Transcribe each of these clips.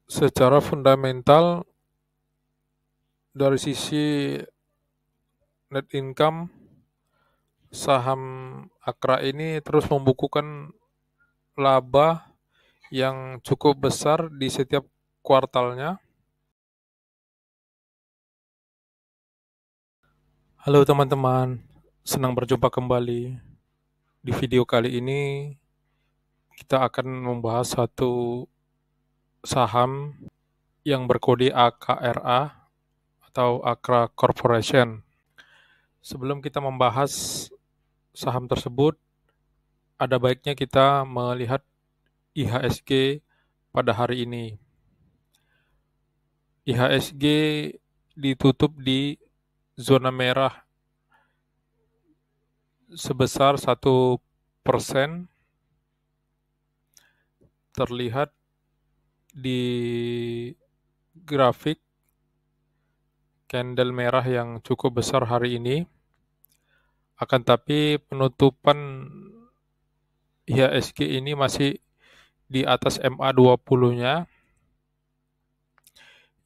Secara fundamental, dari sisi net income, saham Akra ini terus membukukan laba yang cukup besar di setiap kuartalnya. Halo teman-teman, senang berjumpa kembali. Di video kali ini kita akan membahas satu saham yang berkode AKRA atau Akra Corporation. Sebelum kita membahas saham tersebut, ada baiknya kita melihat IHSG pada hari ini. IHSG ditutup di zona merah sebesar 1%, terlihat di grafik candle merah yang cukup besar hari ini. Akan tapi penutupan IHSG ini masih di atas MA20-nya,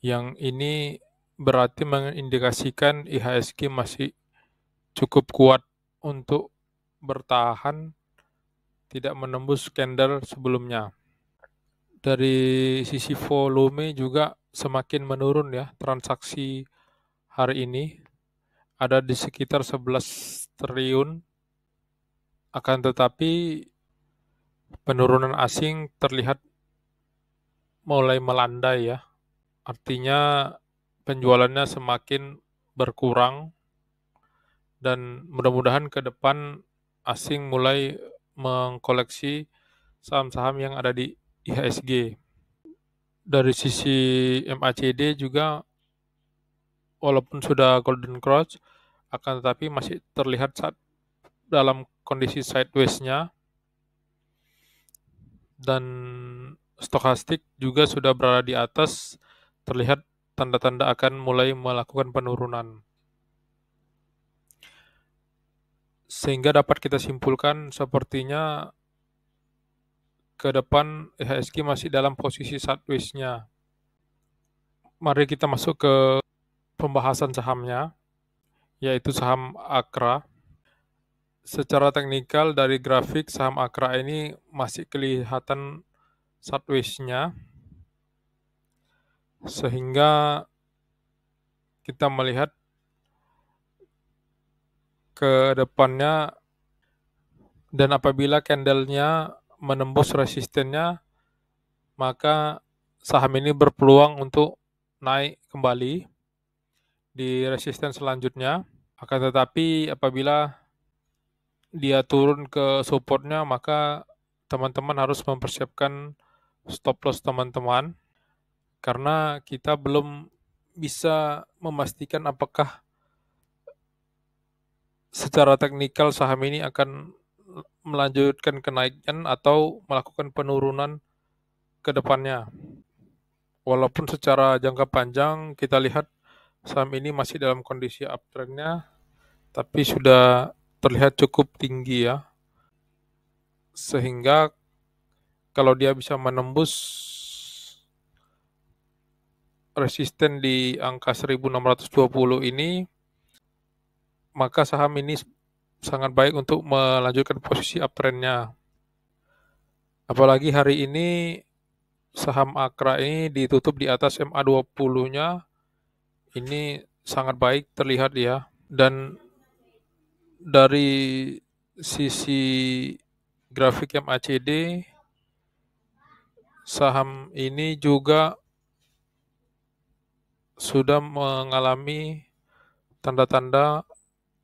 yang ini berarti mengindikasikan IHSG masih cukup kuat untuk bertahan, tidak menembus candle sebelumnya. Dari sisi volume juga semakin menurun ya, transaksi hari ini ada di sekitar 11 triliun, akan tetapi penurunan asing terlihat mulai melandai ya. Artinya penjualannya semakin berkurang dan mudah-mudahan ke depan asing mulai mengkoleksi saham-saham yang ada di IHSG. Dari sisi MACD juga walaupun sudah golden cross, akan tetapi masih terlihat saat dalam kondisi sideways-nya, dan stokastik juga sudah berada di atas, terlihat tanda-tanda akan mulai melakukan penurunan. Sehingga dapat kita simpulkan sepertinya ke depan IHSG masih dalam posisi sideways-nya. Mari kita masuk ke pembahasan sahamnya, yaitu saham Akra. Secara teknikal dari grafik saham Akra ini masih kelihatan sideways-nya, sehingga kita melihat ke depannya, dan apabila candle-nya menembus resistennya, maka saham ini berpeluang untuk naik kembali di resisten selanjutnya. Akan tetapi apabila dia turun ke supportnya, maka teman-teman harus mempersiapkan stop loss teman-teman, karena kita belum bisa memastikan apakah secara teknikal saham ini akan melanjutkan kenaikan atau melakukan penurunan ke depannya. Walaupun secara jangka panjang kita lihat saham ini masih dalam kondisi uptrend-nya, tapi sudah terlihat cukup tinggi ya. Sehingga kalau dia bisa menembus resisten di angka 1620 ini, maka saham ini sangat baik untuk melanjutkan posisi uptrend-nya. Apalagi hari ini saham Akra ini ditutup di atas MA20-nya, ini sangat baik terlihat ya. Dan dari sisi grafik MACD, saham ini juga sudah mengalami tanda-tanda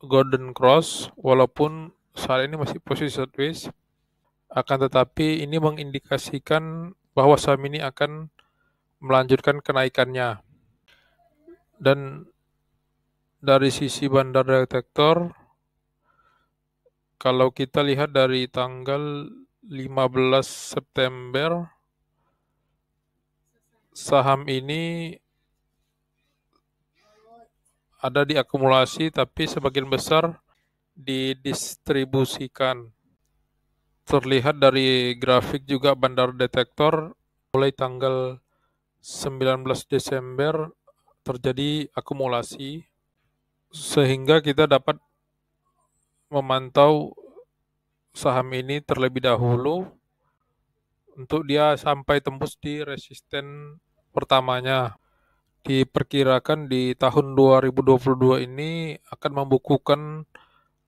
golden cross, walaupun saat ini masih posisi sideways. Akan tetapi ini mengindikasikan bahwa saham ini akan melanjutkan kenaikannya. Dan dari sisi bandar detektor, kalau kita lihat dari tanggal 15 September, saham ini ada di akumulasi, tapi sebagian besar didistribusikan. Terlihat dari grafik juga bandar detektor mulai tanggal 19 Desember terjadi akumulasi sehingga kita dapat memantau saham ini terlebih dahulu untuk dia sampai tembus di resisten pertamanya. Diperkirakan di tahun 2022 ini akan membukukan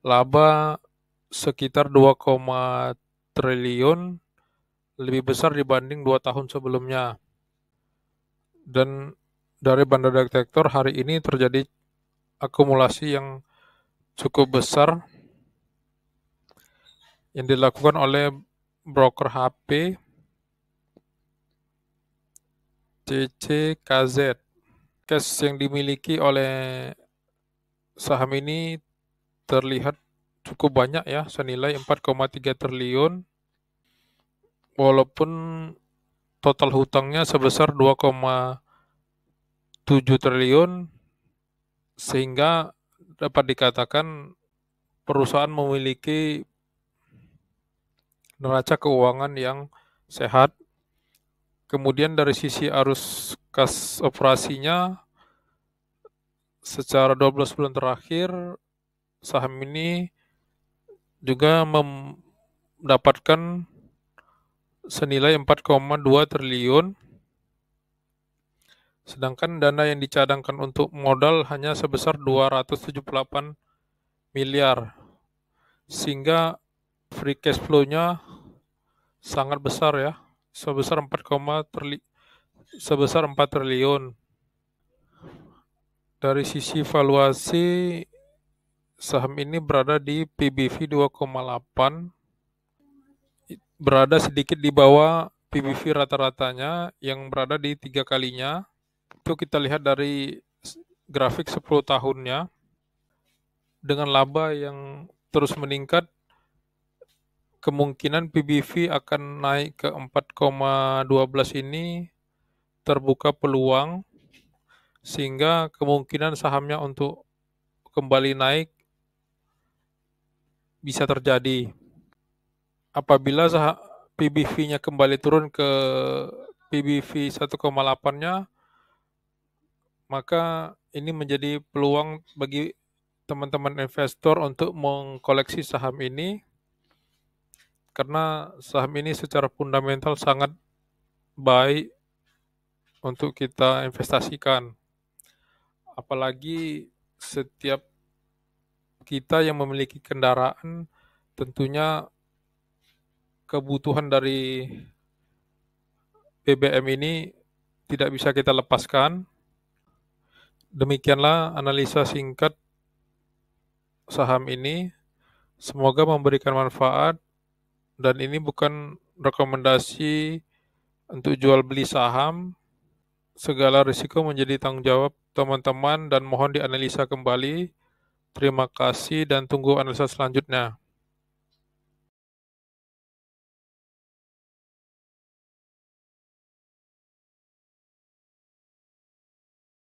laba sekitar 2, triliun, lebih besar dibanding 2 tahun sebelumnya. Dan dari Bandar Detektor hari ini terjadi akumulasi yang cukup besar yang dilakukan oleh broker HP CCKZ. Cash yang dimiliki oleh saham ini terlihat cukup banyak ya, senilai 4,3 triliun, walaupun total hutangnya sebesar 2,7 triliun, sehingga dapat dikatakan perusahaan memiliki neraca keuangan yang sehat. Kemudian dari sisi arus kas operasinya, secara 12 bulan terakhir, saham ini juga mendapatkan senilai 4,2 triliun, sedangkan dana yang dicadangkan untuk modal hanya sebesar 278 miliar, sehingga free cash flow-nya sangat besar ya, sebesar 4 triliun. Dari sisi valuasi, saham ini berada di PBV 2,8, berada sedikit di bawah PBV rata-ratanya yang berada di 3 kalinya. Itu kita lihat dari grafik 10 tahunnya. Dengan laba yang terus meningkat, kemungkinan PBV akan naik ke 4,12 ini terbuka peluang, sehingga kemungkinan sahamnya untuk kembali naik bisa terjadi. Apabila PBV-nya kembali turun ke PBV 1,8-nya, maka ini menjadi peluang bagi teman-teman investor untuk mengkoleksi saham ini, karena saham ini secara fundamental sangat baik untuk kita investasikan. Apalagi setiap kita yang memiliki kendaraan, tentunya kebutuhan dari BBM ini tidak bisa kita lepaskan. Demikianlah analisa singkat saham ini. Semoga memberikan manfaat, dan ini bukan rekomendasi untuk jual beli saham. Segala risiko menjadi tanggung jawab teman-teman dan mohon dianalisa kembali. Terima kasih dan tunggu analisa selanjutnya.